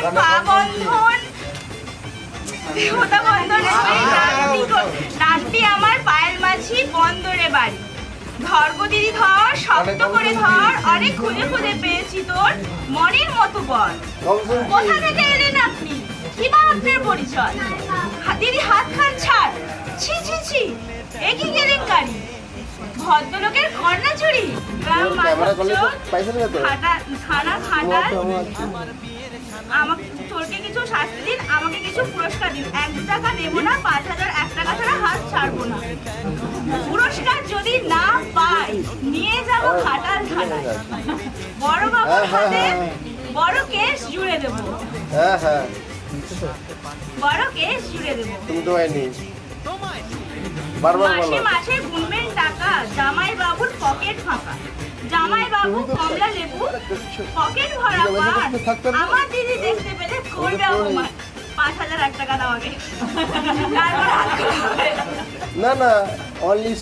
পা বন্ধন দেবতা বন্ধনে নামটি আমার পায়ের মাঝি বন্দরে বাড়ি। ধর গো দিদি ধর, শক্ত করে ধর, অনেক খুঁজে খুঁজে পেয়েছি তোর মনের মতো বল। কোথা থেকে এলেন আপনি, কি বা আপনার পরিচয়? দিদি হাত খান ছাড়, ছি ছি ছি, এ কি কেলেঙ্কারি? ভদ্রলোকের কন্যা চুরি, গ্রাম থানা খাটাল। আমাকে তোরকে কিছু শাস্তি দিন, আমাকে কিছু পুরস্কার দিন। 1 টাকা দেবো না, 5000 1 টাকা ছাড়া হাত ছাড়বো না। পুরস্কার যদি না পাই নিয়ে যাবো খাটাল থানায়, বড় বাবুর হাতে বড় কেস জুড়ে দেবো। বড় কেস জুড়ে দেবো। মাসে মাসে গুনবেন টাকা, জামাই বাবুর পকেট ফাঁকা। জামাই বাবু কমলা লেবু, পকেট ভরা পান। আমার দিদি দেখতে পেলে করবে অপমান। 5000 1 টাকা দাও আগে, তারপর না না, অনলি